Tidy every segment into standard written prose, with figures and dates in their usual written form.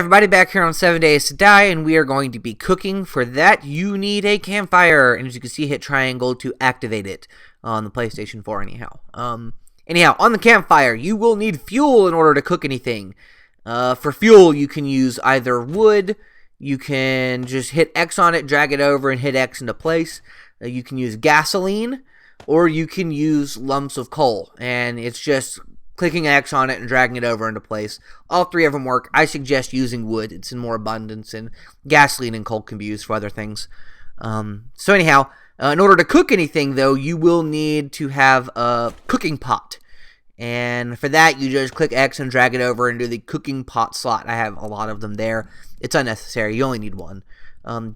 everybody, back here on 7 Days to Die, and we are going to be cooking. For that, you need a campfire, and as you can see, hit triangle to activate it on the PlayStation 4 anyhow. Anyhow, on the campfire, you will need fuel in order to cook anything. For fuel, you can use either wood, you can just hit X on it, drag it over, and hit X into place. You can use gasoline, or you can use lumps of coal, and it's just clicking X on it and dragging it over into place. All three of them work. I suggest using wood. It's in more abundance, and gasoline and coal can be used for other things. So anyhow, in order to cook anything, though, you will need to have a cooking pot. And for that, you just click X and drag it over into the cooking pot slot. I have a lot of them there. It's unnecessary. You only need one.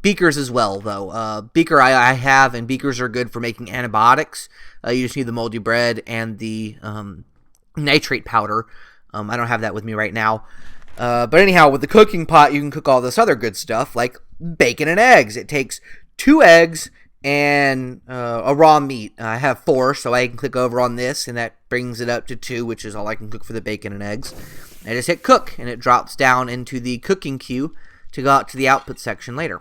Beakers as well, though. Beaker I have, and beakers are good for making antibiotics. You just need the moldy bread and the nitrate powder. I don't have that with me right now. But anyhow, with the cooking pot, you can cook all this other good stuff, like bacon and eggs. It takes 2 eggs and a raw meat. I have 4, so I can click over on this, and that brings it up to 2, which is all I can cook for the bacon and eggs. I just hit cook, and it drops down into the cooking queue to go out to the output section later.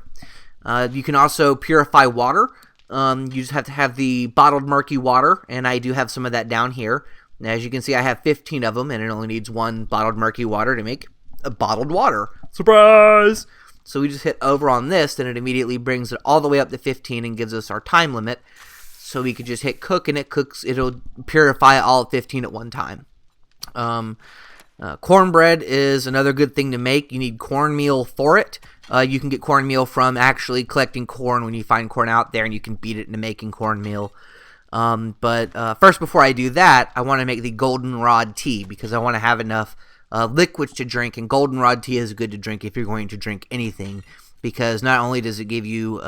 You can also purify water. You just have to have the bottled murky water, and I do have some of that down here. Now, as you can see, I have 15 of them, and it only needs 1 bottled murky water to make a bottled water. Surprise! So we just hit over on this, and it immediately brings it all the way up to 15 and gives us our time limit. So we could just hit cook, and it'll purify all 15 at one time. Cornbread is another good thing to make. You need cornmeal for it. You can get cornmeal from actually collecting corn when you find corn out there, and you can beat it into making cornmeal. But first, before I do that, I want to make the goldenrod tea because I want to have enough liquids to drink, and goldenrod tea is good to drink if you're going to drink anything, because not only does it give you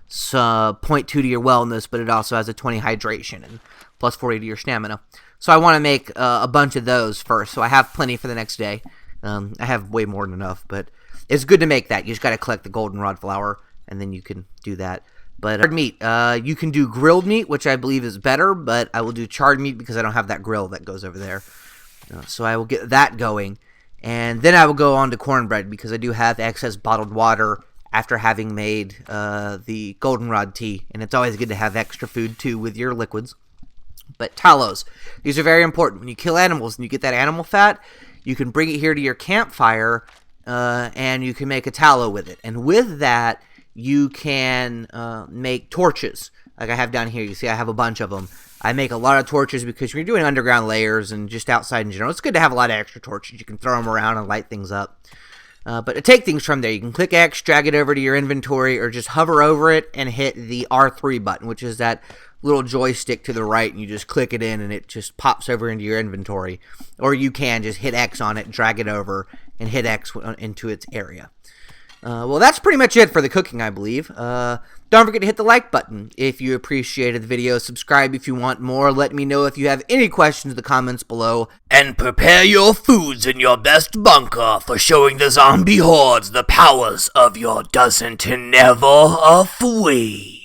0.2 to your wellness, but it also has a 20 hydration and plus 40 to your stamina. So I want to make a bunch of those first, so I have plenty for the next day. I have way more than enough, but it's good to make that. You just got to collect the goldenrod flour, and then you can do that. But charred meat, you can do grilled meat, which I believe is better, but I will do charred meat because I don't have that grill that goes over there. So I will get that going, and then I will go on to cornbread because I do have excess bottled water after having made the goldenrod tea, and it's always good to have extra food too with your liquids. But tallows, these are very important. When you kill animals and you get that animal fat, you can bring it here to your campfire, and you can make a tallow with it. And with that, you can make torches, like I have down here. You see I have a bunch of them. I make a lot of torches because when you're doing underground layers and just outside in general, it's good to have a lot of extra torches. You can throw them around and light things up. But to take things from there, you can click X, drag it over to your inventory, or just hover over it and hit the R3 button, which is that little joystick to the right, and you just click it in and it just pops over into your inventory. Or you can just hit X on it, drag it over, and hit X into its area. Well, that's pretty much it for the cooking, I believe. Don't forget to hit the like button if you appreciated the video. Subscribe if you want more. Let me know if you have any questions in the comments below. And prepare your foods in your best bunker for showing the zombie hordes the powers of your doesn't never flee.